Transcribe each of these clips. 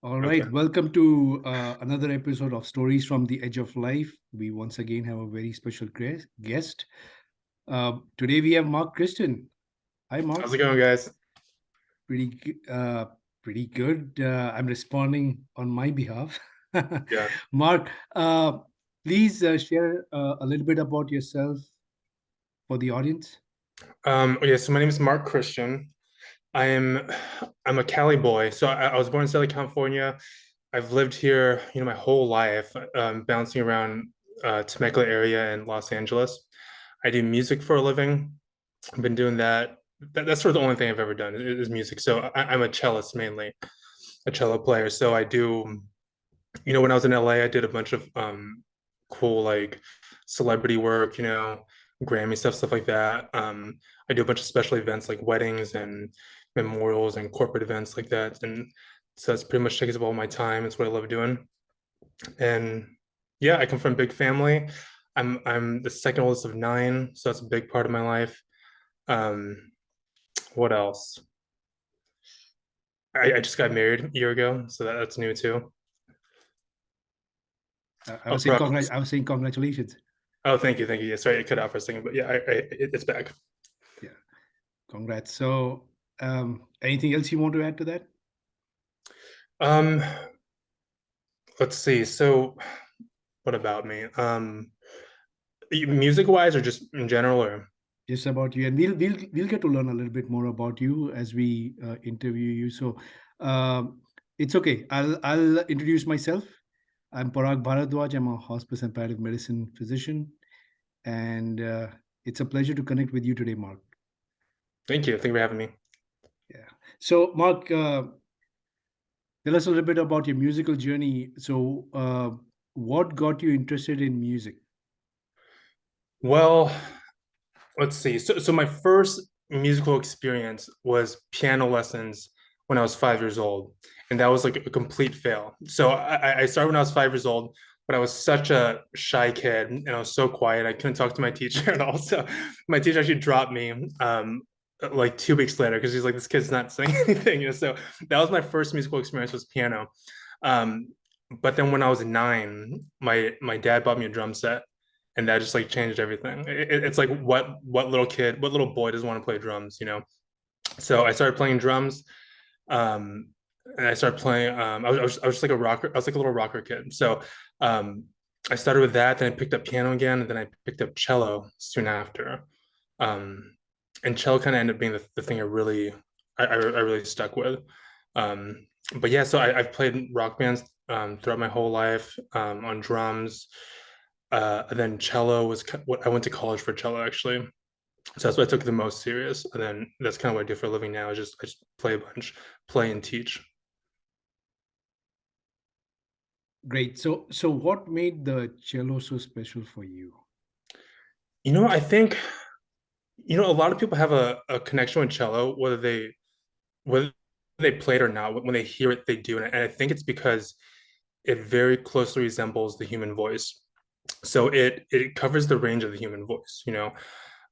All Okay. right, welcome to another episode of Stories from the Edge of Life. We once again have a very special guest. Today we have Marc Christian. Hi, How's Mark. it going, guys? Pretty, pretty good. I'm responding on my behalf. Yeah. Mark, please share a little bit about yourself for the audience. Okay, so my name is Marc Christian. I'm I'm a Cali boy. So I was born in Southern California. I've lived here, my whole life, bouncing around Temecula area and Los Angeles. I do music for a living. I've been doing that. That's sort of the only thing I've ever done is music. So I'm a cellist mainly, a cello player. So I do, when I was in LA, I did a bunch of cool like celebrity work, Grammy stuff like that. I do a bunch of special events like weddings and memorials and corporate events like that. And so that's pretty much takes up all my time. It's what I love doing. And yeah, I come from a big family. I'm the second oldest of nine, so that's a big part of my life. Um, what else? I just got married a year ago, so that's new too. I Oh, was saying bro. I was saying congratulations. Oh, thank you, thank you. Yeah, sorry, I cut out for a second, but yeah, it's back. Yeah, congrats. So, anything else you want to add to that? Um, let's see. So, what about me? Music wise, or just in general, or Just about you, and we'll get to learn a little bit more about you as we interview you. So it's okay. I'll introduce myself. I'm Parag Bharadwaj. I'm a hospice and palliative medicine physician, and it's a pleasure to connect with you today, Mark. thank you, thank you for having me. Yeah. So, Mark, tell us a little bit about your musical journey. So, what got you interested in music? Well, let's see. So my first musical experience was piano lessons when I was 5 years old, and that was like a complete fail. So I started when I was 5 years old, but I was such a shy kid, and I was so quiet. I couldn't talk to my teacher at all. So my teacher actually dropped me. Like 2 weeks later, because he's like, this kid's not saying anything. So that was my first musical experience was piano. Um, but then when I was nine, my dad bought me a drum set, and that just like changed everything. It's like what little kid, what little boy doesn't want to play drums? So I started playing drums, um, and I started playing. I was just like a rocker. I was like a little rocker kid. So um, I started with that. Then I picked up piano again, and then I picked up cello soon after. Um, and cello kind of ended up being the thing I really stuck with. Um, but yeah, so I've played rock bands throughout my whole life on drums. And then cello was what I went to college for cello actually. So that's what I took the most serious. And then that's kind of what I do for a living now. Is just I just play a bunch, play and teach. Great. So what made the cello so special for you? I think a lot of people have a connection with cello, whether they play it or not. When they hear it, they do, and I think it's because it very closely resembles the human voice. So it covers the range of the human voice.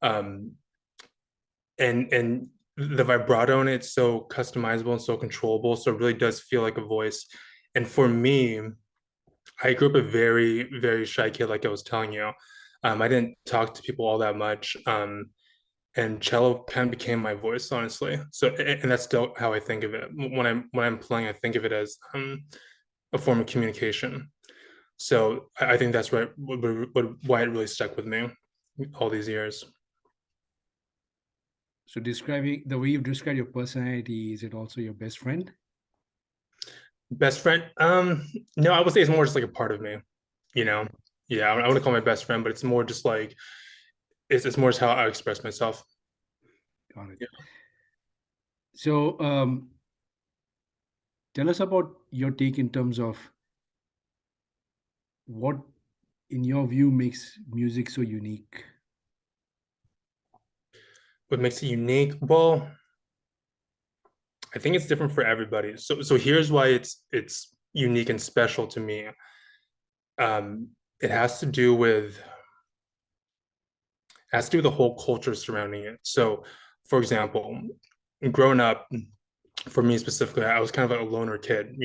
Um, and the vibrato in it's so customizable and so controllable, so it really does feel like a voice. And for me, I grew up a very very shy kid, like I was telling you. I didn't talk to people all that much, and cello kind of became my voice, honestly. So and that's still how I think of it when I'm playing. I think of it as a form of communication. So I think that's why it really stuck with me all these years. So describing the way you've described your personality, is it also your best friend? Best friend? No, I would say it's more just like a part of me, you know. Yeah, I wouldn't call my best friend, but it's more just like it's more just how I express myself. Got it. Yeah. So tell us about your take in terms of what, in your view, makes music so unique. What makes it unique? Well, I think it's different for everybody. So here's why it's unique and special to me. It has to do with the whole culture surrounding it. So, for example, growing up, for me specifically, I was kind of like a loner kid,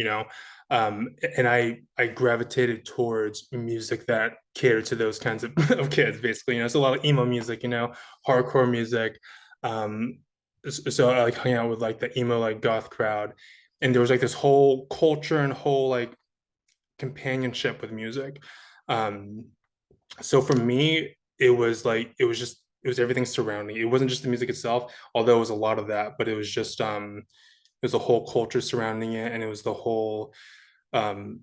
and I gravitated towards music that catered to those kinds of, of kids, basically. It's a lot of emo music, hardcore music. So I like hung out with like the emo like goth crowd, and there was like this whole culture and whole like companionship with music. Um, so for me, it was like it was everything surrounding. It wasn't just the music itself, although it was a lot of that, but it was just it was the whole culture surrounding it, and it was the whole um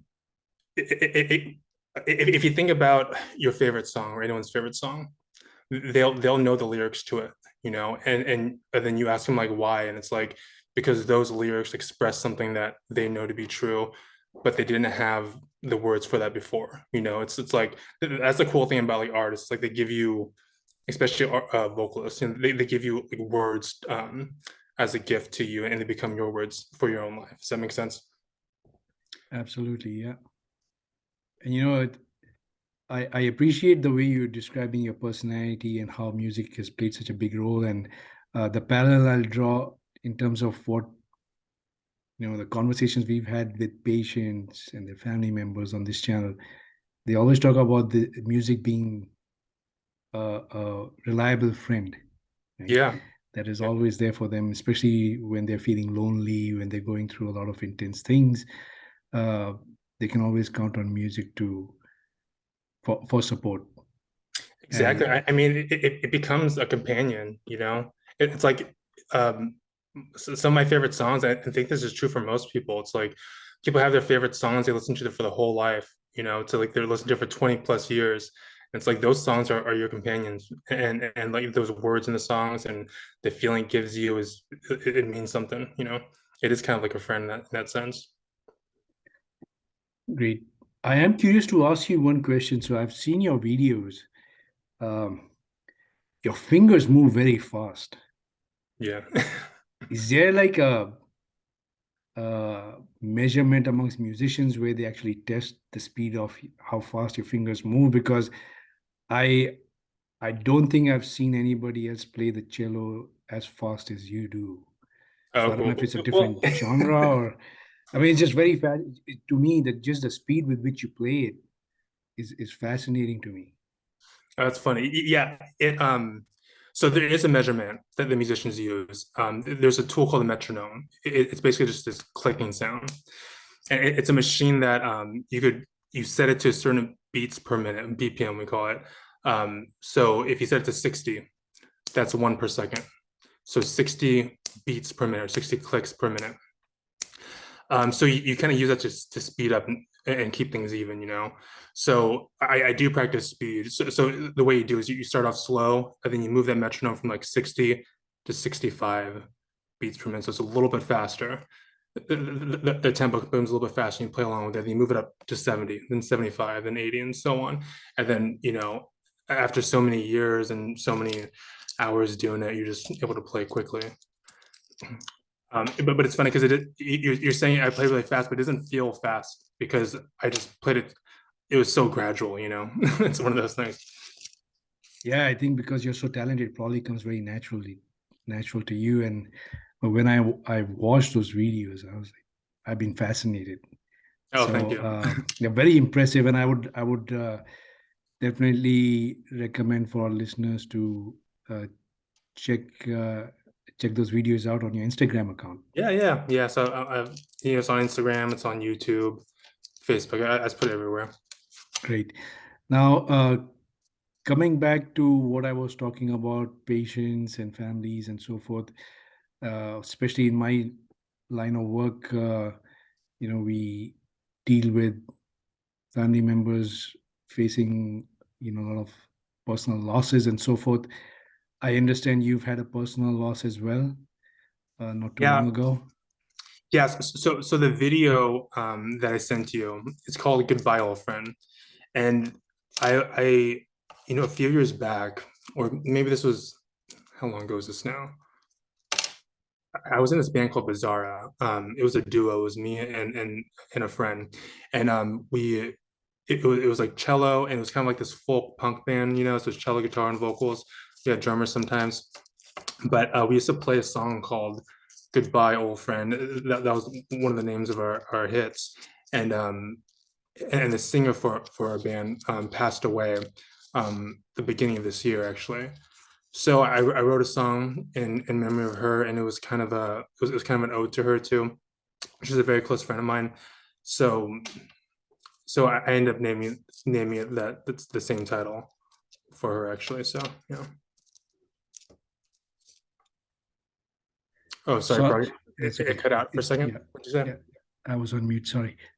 if you think about your favorite song or anyone's favorite song, they'll know the lyrics to it, and then you ask them like why, and it's like because those lyrics express something that they know to be true, but they didn't have the words for that before. It's like that's the cool thing about like artists, like they give you, especially vocalists, they give you like words as a gift to you, and they become your words for your own life. Does that make sense? Absolutely, yeah. And I appreciate the way you're describing your personality and how music has played such a big role. And the parallel I'll draw in terms of what, the conversations we've had with patients and their family members on this channel, they always talk about the music being a reliable friend, right? Yeah. That is Yeah. always there for them, especially when they're feeling lonely, when they're going through a lot of intense things. Uh, they can always count on music to for support. Exactly. And I mean, it becomes a companion, It's like um, some of my favorite songs. I think this is true for most people. It's like people have their favorite songs, they listen to them for the whole life, to like they're listening to it for 20 plus years. And it's like those songs are your companions, and like those words in the songs and the feeling it gives you it means something. It is kind of like a friend in that sense. great. I am curious to ask you one question. So I've seen your videos. Um, your fingers move very fast. Yeah. Is there like a measurement amongst musicians where they actually test the speed of how fast your fingers move? Because I I don't think I've seen anybody else play the cello as fast as you do. So Oh, I don't know if cool. it's a Well, different genre or I mean it's just very fast to me that just the speed with which you play it is fascinating to me. that's funny. Yeah, so there is a measurement that the musicians use. There's a tool called a metronome. It's basically just this clicking sound, and it's a machine that you set it to certain beats per minute, BPM we call it. So if you set it to 60, that's one per second. So 60 beats per minute, or 60 clicks per minute. So you kind of use that to speed up and keep things even. So I do practice speed. So the way you do is you start off slow, and then you move that metronome from like 60 to 65 beats per minute. So it's a little bit faster. The tempo becomes a little bit faster. And you play along with it. Then you move it up to 70, then 75, then 80, and so on. And then, after so many years and so many hours doing it, you're just able to play quickly. But it's funny because you're saying I play really fast, but it doesn't feel fast because I just played it. It was so gradual. It's one of those things. Yeah, I think because you're so talented, it probably comes very natural to you. And but when I watched those videos, I was like, I've been fascinated. Oh, thank So you. they're very impressive, and I would definitely recommend for our listeners to uh, check uh, check those videos out on your Instagram account. Yeah, yeah, yeah. So it's on Instagram, it's on YouTube, Facebook. I just put it everywhere. Great. Now, coming back to what I was talking about, patients and families and so forth, especially in my line of work, we deal with family members facing, a lot of personal losses and so forth. I understand you've had a personal loss as well, not too long Yeah, ago. yes. So the video that I sent you, it's called "Goodbye, Old Friend," and I a few years back, or maybe this was how long ago is this now? I was in this band called Bizarra. It was a duo. It was me and a friend, and it was like cello, and it was kind of like this folk punk band. So it's cello, guitar, and vocals. We had drummers sometimes, but we used to play a song called Goodbye Old Friend. That was one of the names of our hits. And and the singer for our band passed away the beginning of this year actually. So I wrote a song in memory of her, and it was kind of it was kind of an ode to her too. She's a very close friend of mine. So I ended up naming it that. That's the same title for her actually. So yeah. Oh, sorry, So Prague. that's It okay. cut out for a second. Yeah, What'd you say? yeah. I was on mute.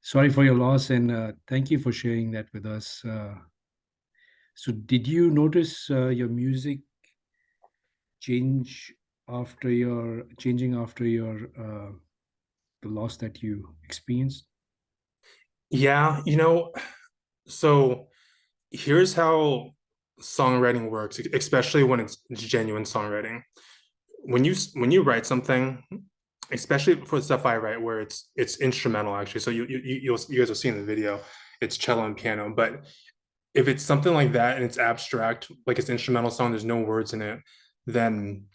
Sorry for your loss, and thank you for sharing that with us. So, did you notice your music change after your changing after your the loss that you experienced? Yeah, so here's how songwriting works, especially when it's genuine songwriting. When you write something, especially for the stuff I write, where it's instrumental actually. So you guys will see in the video, it's cello and piano. But if it's something like that and it's abstract, like it's instrumental song, there's no words in it, then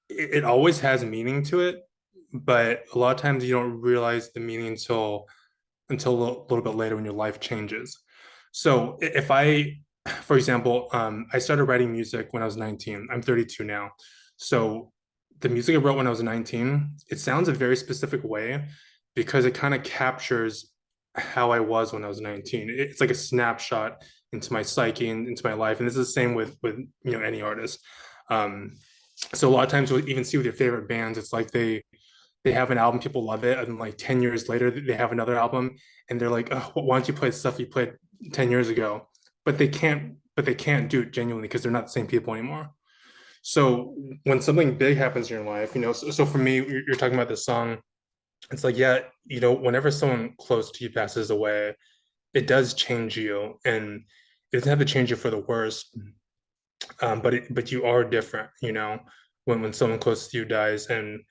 it always has meaning to it. But a lot of times you don't realize the meaning until a little bit later when your life changes. So if I, for example, I started writing music when I was 19. I'm 32 now. So the music I wrote when I was 19, it sounds a very specific way because it kind of captures how I was when I was 19. It's like a snapshot into my psyche and into my life. And this is the same with any artist. Um, so a lot of times you'll even see with your favorite bands, it's like they have an album, people love it, and like 10 years later they have another album, and they're like, oh, why don't you play stuff you played 10 years ago? But they can't do it genuinely because they're not the same people anymore. So when something big happens in your life, so for me, you're talking about this song. It's like, yeah, whenever someone close to you passes away, it does change you, and it doesn't have to change you for the worst. But you are different, when someone close to you dies. And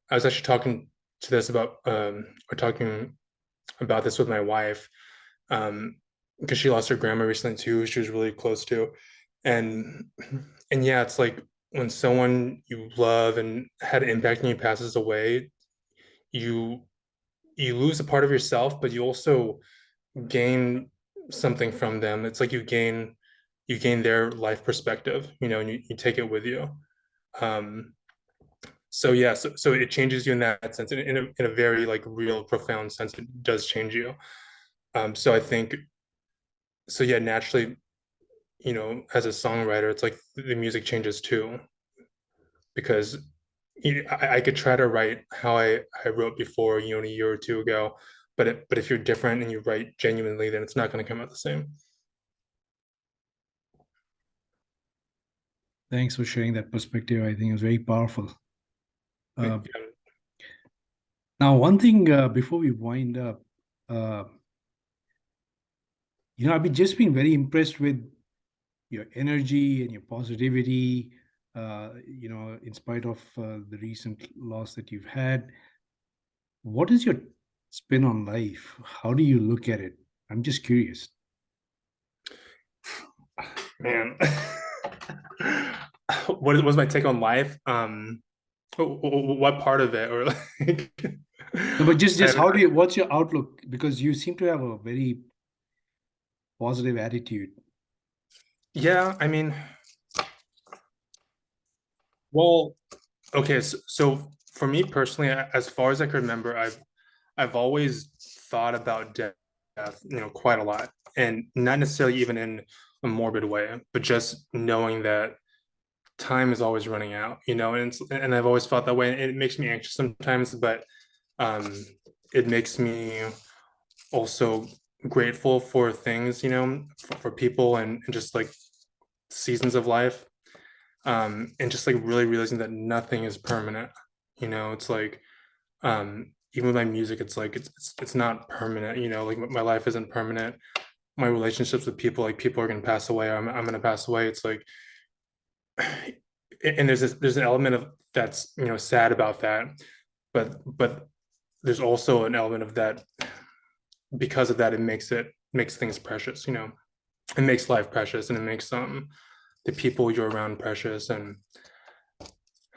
I was actually talking to this about or talking about this with my wife, because she lost her grandma recently too, who she was really close to. And yeah, it's like when someone you love and had an impact on you passes away, you you lose a part of yourself, but you also gain something from them. It's like you gain their life perspective, and you take it with you. Um, so yeah, so it changes you in that sense, in a very like real, profound sense. It does change you. So I think so. Yeah, naturally, as a songwriter, it's like the music changes too, because I could try to write how I wrote before, a year or two ago, but if you're different and you write genuinely, then it's not going to come out the same. Thanks for sharing that perspective. I think it was very powerful. Yeah. Now, one thing before we wind up, uh, I've just been very impressed with your energy and your positivity. In spite of the recent loss that you've had, what is your spin on life? How do you look at it? I'm just curious. Man. What was my take on life? What part of it, or like No, but just I, how do you? What's your outlook? Because you seem to have a very positive attitude. yeah, I mean, well, okay, so for me personally, as far as I can remember, I've always thought about death, quite a lot, and not necessarily even in a morbid way, but just knowing that time is always running out, and I've always felt that way, and it makes me anxious sometimes, but um, it makes me also grateful for things, for people, and just like seasons of life, and just like really realizing that nothing is permanent. It's like even with my music, it's like it's not permanent. Like my life isn't permanent. My relationships with people, like people are gonna pass away. I'm gonna pass away. It's like, and there's an element of that's sad about that, but there's also an element of that because of that it makes things precious. It makes life precious, and it makes the people you're around precious. And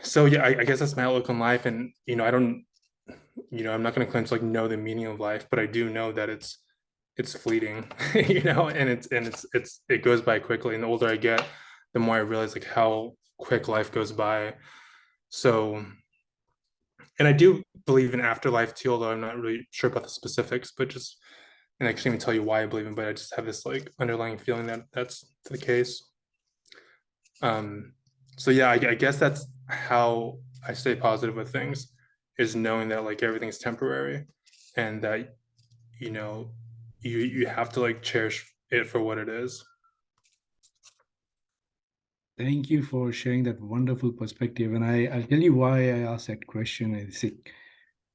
So yeah, I guess that's my outlook on life. And I don't, I'm not going to claim to like know the meaning of life, but I do know that it's fleeting, and it goes by quickly. And the older I get, the more I realize like how quick life goes by. So, and I do believe in afterlife too, although I'm not really sure about the specifics, but just, and I can't even tell you why I believe in, but I just have this like underlying feeling that that's the case. Um, so yeah, I guess that's how I stay positive with things, is knowing that like everything's temporary, and that you know you have to like cherish it for what it is. Thank you for sharing that wonderful perspective. And I'll tell you why I asked that question.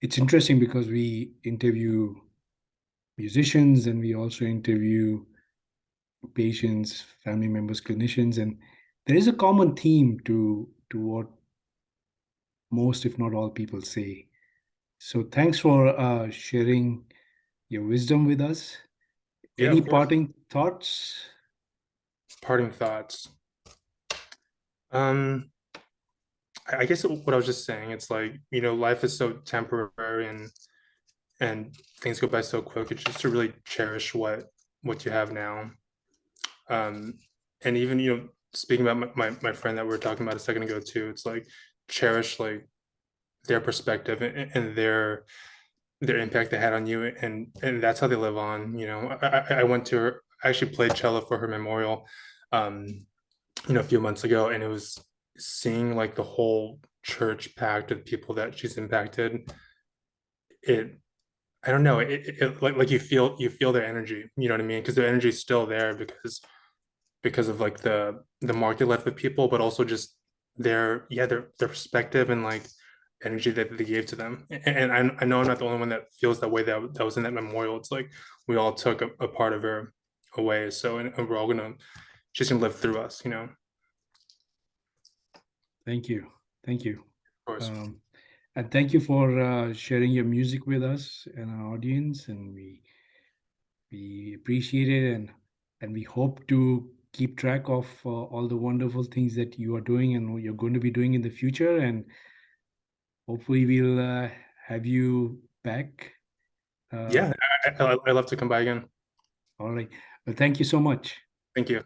It's interesting because we interview musicians and we also interview patients, family members, clinicians, and there is a common theme to what most, if not all, people say. So thanks for sharing your wisdom with us. Yeah, Any of course. parting thoughts? Parting thoughts. Um, I guess what I was just saying, it's like, life is so temporary, and things go by so quick. It's just to really cherish what you have now. Um, and even, speaking about my friend that we were talking about a second ago too, it's like cherish like their perspective, and their impact they had on you, and that's how they live on. I went to her, I actually played cello for her memorial, um, a few months ago, and it was seeing like the whole church packed with people that she's impacted. It I don't know, like you feel their energy, you know what I mean? Because their energy is still there, because of like the mark they left with people, but also just their perspective and like energy that they gave to them. And I know I'm not the only one that feels that way, that was in that memorial. It's like we all took a part of her away. So, and we're all gonna she's gonna live through us, of Thank you. Thank you. course. Um, and thank you for sharing your music with us and our audience. And we appreciate it, and we hope to keep track of all the wonderful things that you are doing and what you're going to be doing in the future. And hopefully, we'll have you back. Uh, Yeah, I love to come by again. all right. Well, thank you so much. Thank you.